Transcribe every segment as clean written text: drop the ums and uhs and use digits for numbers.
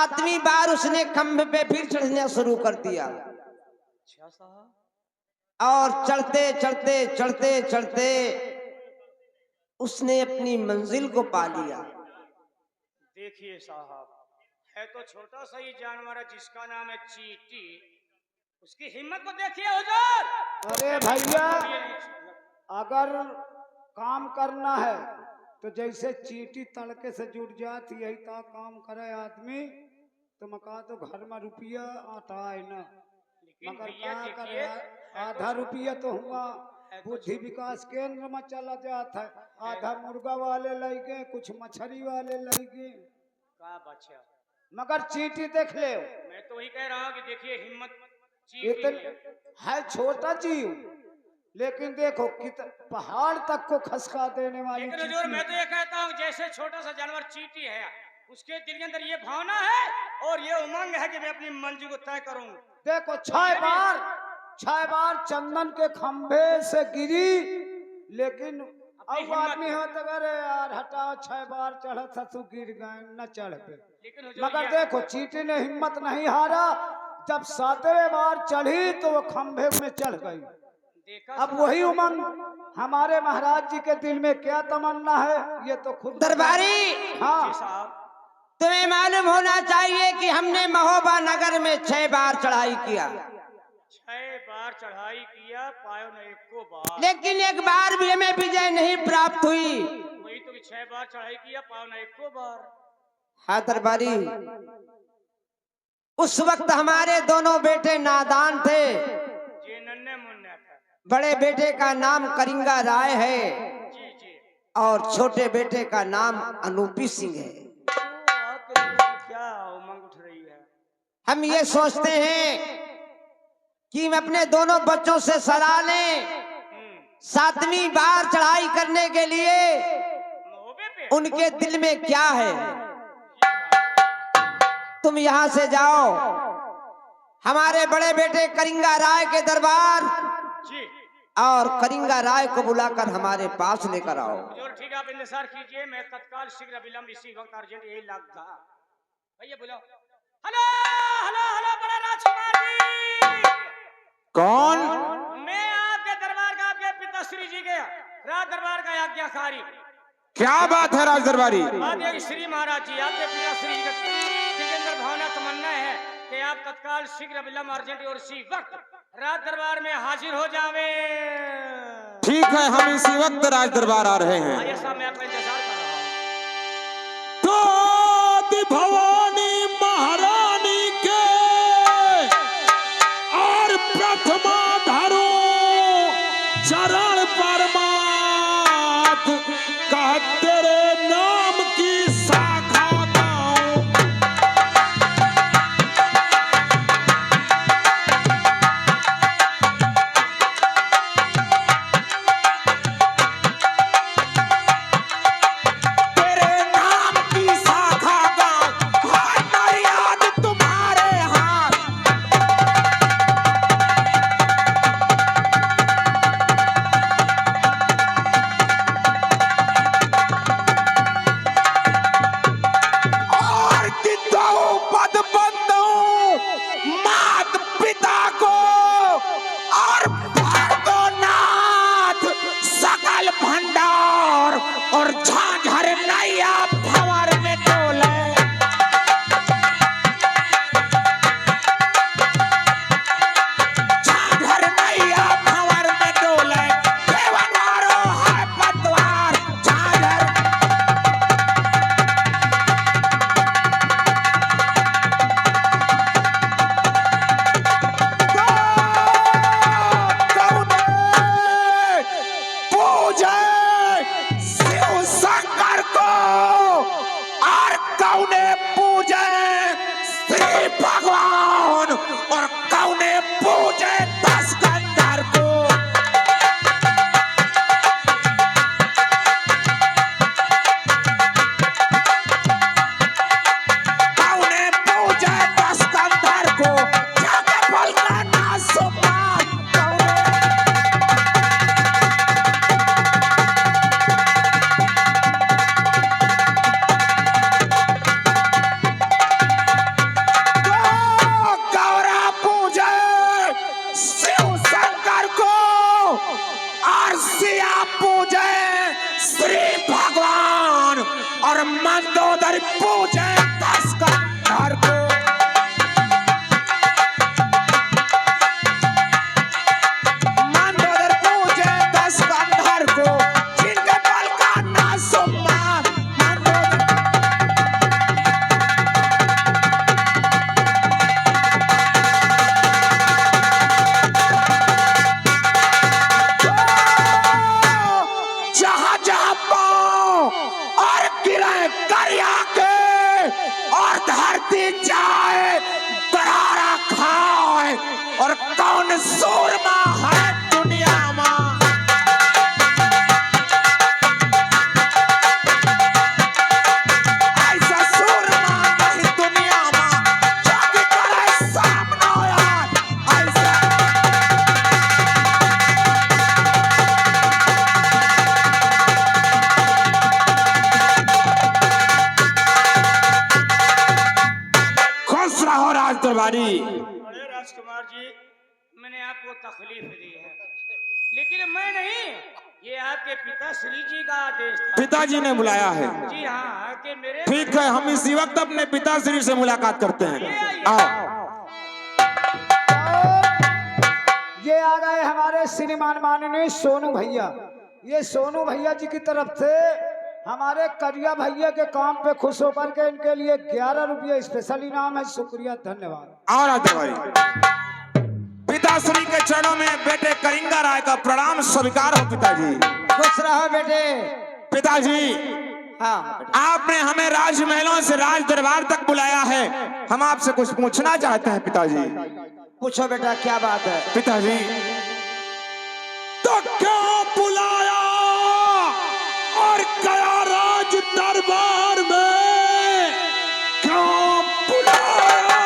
सातवीं बार उसने खंभे पे फिर चढ़ना शुरू कर दिया। अच्छा साहब। और चढ़ते चढ़ते चढ़ते चढ़ते उसने अपनी मंजिल को पा लिया। देखिए साहब, है तो छोटा सा ही जानवर है जिसका नाम है चींटी, उसकी हिम्मत को देखिए हुजूर। अरे भैया, अगर काम करना है तो जैसे चींटी तड़के से जुट जाती यही ता काम करे आदमी, तो मका तो घर में रुपया आता है ना, मगर क्या करे, आधा रुपया तो हुआ बुद्धि विकास केंद्र में चला जाता है, आधा मुर्गा वाले लगे, कुछ मछली वाले लगे का बच्चा। मगर चींटी देख ले, मैं तो वही कह रहा हूँ कि देखिए हिम्मत इतन है छोटा जीव, लेकिन देखो कित पहाड़ तक को खसका देने वाली। लेकिन हुजूर मैं तो ये कहता हूँ जैसे छोटा सा जानवर चींटी है, उसके दिल के अंदर ये भावना है और ये उमंग है कि मैं अपनी मंजिल को तय करूँ। देखो 6 बार चंदन के खंभे से गिरी, लेकिन अब आदमी हो तो अरे यार हटाओ 6 बार चढ़ा ससु गिर गए न चढ़ पे, मगर देखो चींटी ने हिम्मत नहीं हारा, जब 7वें बार चढ़ी तो वो खंभे में चढ़ गई। अब वही उमंग हमारे महाराज जी के दिल में क्या तमन्ना है ये तो खुद दरबारी। हाँ, तुम्हें मालूम होना चाहिए कि हमने महोबा नगर में 6 बार चढ़ाई किया। 6 बार चढ़ाई किया, पायो न एक को बार, लेकिन एक बार भी हमें विजय नहीं प्राप्त हुई। वही तो 6 बार चढ़ाई किया, पायो न एक को बार। हाँ दरबारी, उस वक्त हमारे दोनों बेटे नादान थे। जी नन्हे मुन्ने थे। बड़े बेटे का नाम करिंगा राय है जी जी, और छोटे बेटे का नाम अनूपी सिंह है। क्या उमंग उठ रही है। हम ये सोचते हैं कि हम अपने दोनों बच्चों से सलाह लें, 7वीं बार चढ़ाई करने के लिए उनके दिल में क्या है। तुम यहाँ से जाओ, हमारे बड़े बेटे करिंगा राय के दरबार जी, और करिंगा राय को बुलाकर हमारे पास लेकर आओ। ठीक है, आप इंतजार कीजिए, मैं तत्काल शीघ्र विलंब इसी वक्त अर्जेंट यही लगा। भैया बुलाओ। हेलो हेलो हेलो बड़ा राजकुमार जी। कौन? मैं आपके दरबार का, आपके पिताश्री जी के राज दरबार का आज्ञाकारी। क्या बात है राज दरबारी? बात यह श्री महाराज जी, आपके पिताश्री जी के अंदर भावना तमन्ना है कि आप तत्काल शीघ्र विलंब अर्जेंट और इसी वक्त राज दरबार में हाजिर हो जावे। ठीक है, हम इसी वक्त राज दरबार आ रहे हैं। आइए साहब, मैं आपका इंतजार कर रहा हूँ। तो भवानी महारानी के और प्रथमा धरो चरण परमात कह तेरे नाम की शाखा गाऊं। तेरे नाम की शाखा गाऊं, हाय मर्याद तुम्हारे हाथ। और कि दो पद बंदूं मात पिता को और भर दो नाथ सकल भंडार और झांझर नैया भंवर में डोले। झांझर नैया भंवर में डोले, देवनारो है पतवार झांझर। पूजे शिव शंकर को और कौने पूजे श्री भगवान और कौने पूजे दशकंधर को। कौने पूजे दशकंधर को, जाके बोलना ना सुपान कौने। मंदोदरी पूजे 10 कंधार को। मंदोदरी पूजे 10 कंधार को, जिनके बल का ना सम्मान। मंदोदरी जहाँ जहाँ पाँव और गिरे करिया के और धरती जाए दरारा खाए, और कौन सूरमा है दुनिया में। ऐसा सूरमा नहीं दुनिया में, जो कि करे सामना यार। ऐसा खुश रहो राज दरबारी। बड़े राजकुमार जी, मैंने आपको तकलीफ दी है, लेकिन मैं नहीं, ये आपके पिता श्री जी का आदेश था। पिताजी ने बुलाया है। जी हाँ, कि मेरे ठीक है, हम इसी वक्त अपने पिताश्री से मुलाकात करते हैं। आओ। ये आ गए हमारे श्रीमान माननीय सोनू भैया। ये सोनू भैया जी की तरफ से हमारे करिया भैया के काम पे खुश होकर के इनके लिए 11 रुपये स्पेशल इनाम है। शुक्रिया, धन्यवाद। और राज दरबारी, पिताश्री के चरणों में बेटे करिंगा राय का प्रणाम स्वीकार हो। पिताजी खुश रहो बेटे। पिताजी, हाँ बेटा। आपने हमें राजमहलों से राज दरबार तक बुलाया है, हम आपसे कुछ पूछना चाहते हैं। पिताजी पूछो बेटा, क्या बात है? पिताजी, तो क्यों बुलाया और गया राज दरबार में, क्यों बुलाया?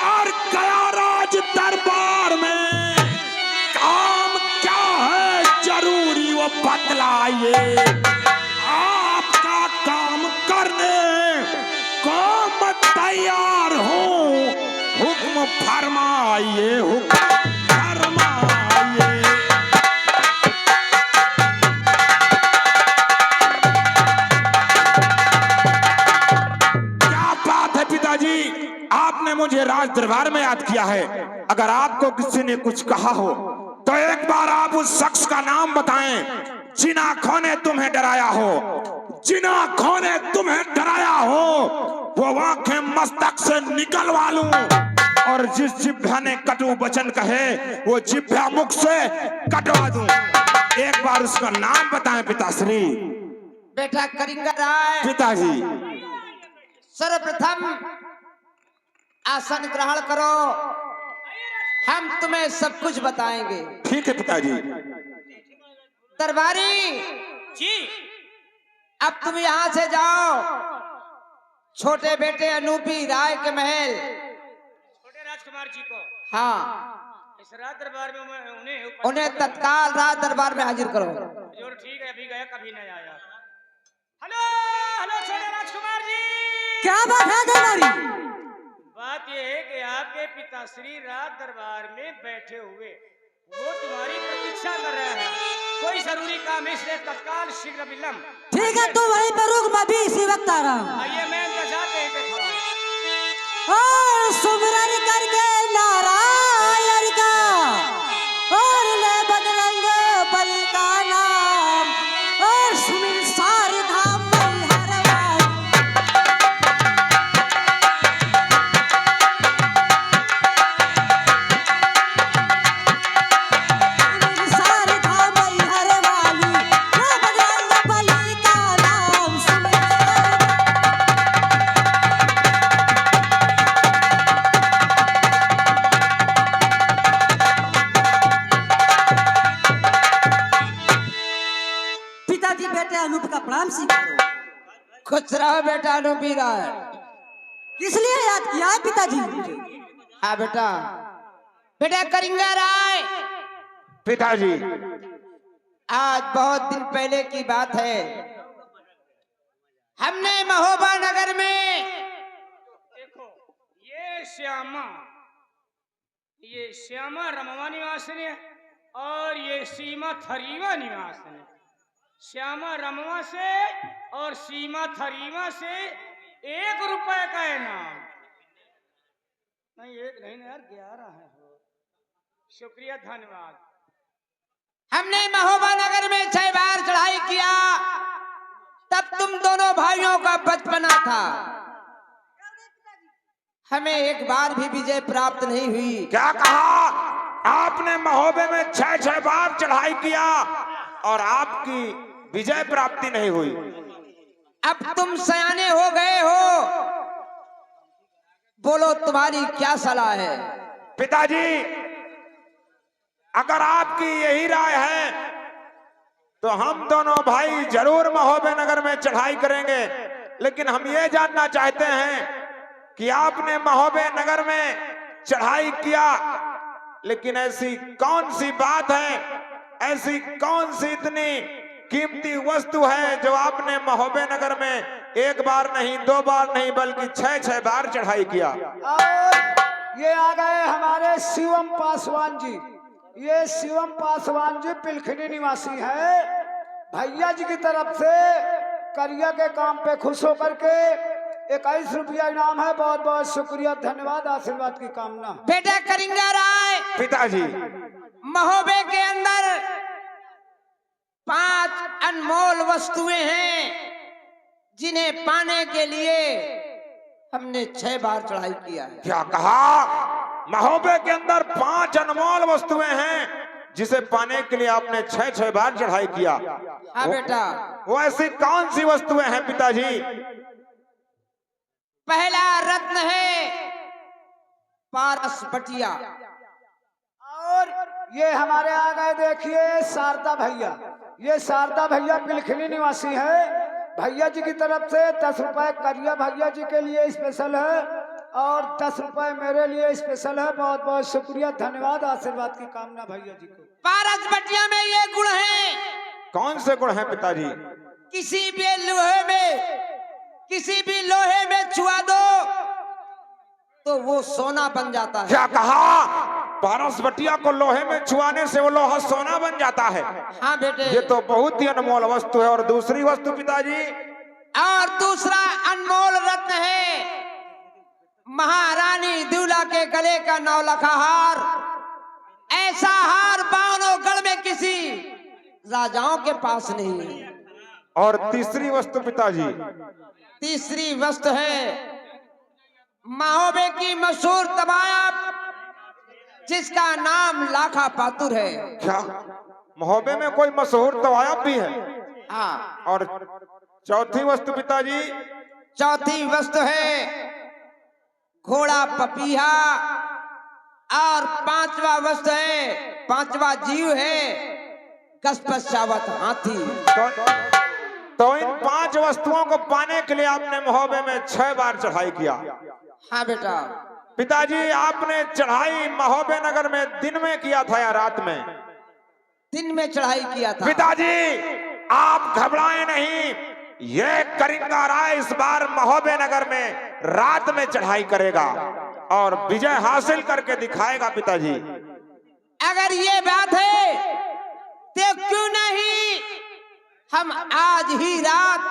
और गया राज दरबार में, काम क्या है जरूरी वो बतलाइए। आपका काम करने को मैं तैयार हूँ, हुक्म फरमाइए, हुक्म फरमाइए। क्या बात है पिताजी, आपने मुझे राज दरबार में याद किया है। अगर आपको किसी ने कुछ कहा हो तो एक बार आप उस शख्स का नाम बताएं, जिन आंखों ने तुम्हें डराया हो, जिन आंखों ने तुम्हें डराया हो, वो आंखें मस्तक से निकलवा लूं, और जिस जिभ्या ने कटु वचन कहे वो जिभ्या मुख से कटवा दूं। एक बार उसका नाम बताएं पिताश्री। बेटा करिंगा राय, पिताजी सर्वप्रथम आसन ग्रहण करो, हम तुम्हें सब कुछ बताएंगे। ठीक है पिताजी। दरबारी जी, अब तुम यहाँ से जाओ, छोटे बेटे अनूपी राय के महल। छोटे राजकुमार जी को हाँ, इस राज दरबार में उन्हें उन्हें तत्काल राज दरबार में हाजिर करो। जोर ठीक है, अभी गया कभी नहीं आया। हेलो हेलो छोटे राजकुमार जी, क्या बात है दरबारी? बात यह है कि आपके पिताश्री राज दरबार में बैठे हुए, वो तुम्हारी प्रतीक्षा कर रहे हैं। कोई जरूरी काम है, इसलिए तत्काल शीघ्र विलंब। ठीक है, तू वहीं पर रुक, मैं भी इसी वक्त आ रहा हूँ। आइए, मैं इंतजार पे खड़ा हूँ। और सुमरन करके नारायण का, और ले बजरंग बली का नाम, और सुमिर सारे धाम मैहरवान। सुमिर सारे धाम मैहरवाली, ले बजरंग बली का नाम, सुमिर सारे पिताजी बेटे अनूप का प्रणाम स्वीकारो। खुश रहो बेटा अनूपी राय। किस लिए याद किया है पिताजी? हाँ बेटा, बेटा करिंगा राय, पिताजी आज बहुत दिन पहले की बात है, हमने महोबा नगर में देखो, ये श्यामा रमवा निवासिनी है। और ये सीमा थरीवा निवास है। श्यामा रमवा से और सीमा थरीवा से 1 रुपए का इनाम। नहीं 1 नहीं यार 11 है। शुक्रिया धन्यवाद। हमने महोबा नगर में 6 बार चढ़ाई किया, तब तुम दोनों भाइयों का बचपना था। हमें एक बार भी विजय प्राप्त नहीं हुई। क्या कहा आपने? महोबे में 6 बार चढ़ाई किया और आपकी विजय प्राप्ति नहीं हुई। अब तुम सयाने हो गए हो, बोलो तुम्हारी क्या सलाह है? पिताजी, अगर आपकी यही राय है तो हम दोनों भाई जरूर महोबे नगर में चढ़ाई करेंगे, लेकिन हम ये जानना चाहते हैं कि आपने महोबे नगर में चढ़ाई किया, लेकिन ऐसी कौन सी बात है, ऐसी कौन सी इतनी कीमती वस्तु है जो आपने महोबे नगर में 1 बार नहीं 2 बार नहीं बल्कि 6 बार चढ़ाई किया? और ये आ गए हमारे शिवम पासवान जी। ये शिवम पासवान जी पिलखनी निवासी है। भैया जी की तरफ से करिया के काम पे खुश होकर के 21 रुपया इनाम है। बहुत बहुत शुक्रिया, धन्यवाद, आशीर्वाद की कामना। बेटा करिंगा राय, पिताजी, महोबे के अंदर 5 अनमोल वस्तुएं हैं जिन्हें पाने के लिए हमने 6 बार चढ़ाई किया है। क्या कहा? महोबे के अंदर 5 अनमोल वस्तुएं हैं जिसे पाने के लिए आपने 6 बार चढ़ाई किया। हाँ बेटा। वो ऐसी कौन सी वस्तुएं हैं पिताजी? पहला रत्न है पारस बटिया। और ये हमारे आ गए, देखिए शारदा भैया। ये शारदा भैया पिलखनी निवासी है। भैया जी की तरफ से 10 रुपए करिया भैया जी के लिए स्पेशल है और 10 रुपए मेरे लिए स्पेशल है। बहुत बहुत शुक्रिया, धन्यवाद, आशीर्वाद की कामना भैया जी को। पारस बटिया में ये गुण है। कौन से गुण हैं पिताजी? किसी भी लोहे में छुआ दो तो वो सोना बन जाता है। क्या कहा? पारस बटिया को लोहे में छुआने से वो लोहा सोना बन जाता है। हाँ बेटे। ये तो बहुत ही अनमोल वस्तु है। और दूसरी वस्तु पिताजी? और दूसरा अनमोल रत्न है महारानी दूल्हा के गले का 9 लखा हार। ऐसा हार बावनोगढ़ में किसी राजाओं के पास नहीं है। और तीसरी वस्तु पिताजी? तीसरी वस्तु है महोबे की मशहूर तवायफ जिसका नाम लाखा पातुर है। क्या महोबे में कोई मशहूर तवायफ भी है? हाँ। और चौथी वस्तु पिताजी? चौथी वस्तु है घोड़ा पपीहा। और 5वां वस्तु है, 5वां जीव है गजपचावत हाथी। तो इन 5 वस्तुओं को पाने के लिए आपने महोबे में 6 बार चढ़ाई किया। हाँ बेटा। पिताजी, आपने चढ़ाई महोबे नगर में दिन में किया था या रात में? दिन में चढ़ाई किया था। पिताजी, आप घबराएं नहीं। ये करिंगा राय इस बार महोबे नगर में रात में चढ़ाई करेगा और विजय हासिल करके दिखाएगा। पिताजी, अगर ये बात है तो क्यों नहीं हम आज ही रात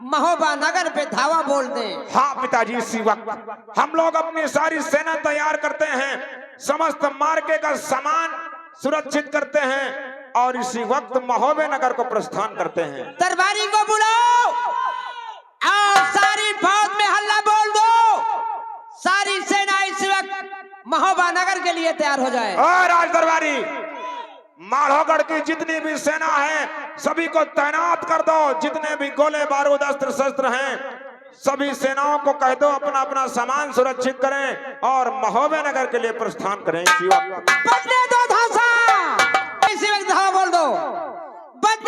महोबा नगर पे धावा बोल दें? हाँ पिताजी, इसी वक्त हम लोग अपनी सारी सेना तैयार करते हैं, समस्त मार्के का सामान सुरक्षित करते हैं और इसी वक्त महोबे नगर को प्रस्थान करते हैं। दरबारी को बुलाओ और सारी फौज में हल्ला बोल दो। सारी सेना इस वक्त महोबा नगर के लिए तैयार हो जाए। और राज दरबारी, माधोगढ़ की जितनी भी सेना है सभी को तैनात कर दो। जितने भी गोले बारूद अस्त्र शस्त्र हैं सभी सेनाओं को कह दो अपना अपना सामान सुरक्षित करें और महोबे नगर के लिए प्रस्थान करें। इसी वक्त बजने दो धासा। इसी वक्त धावा बोल दो। बजने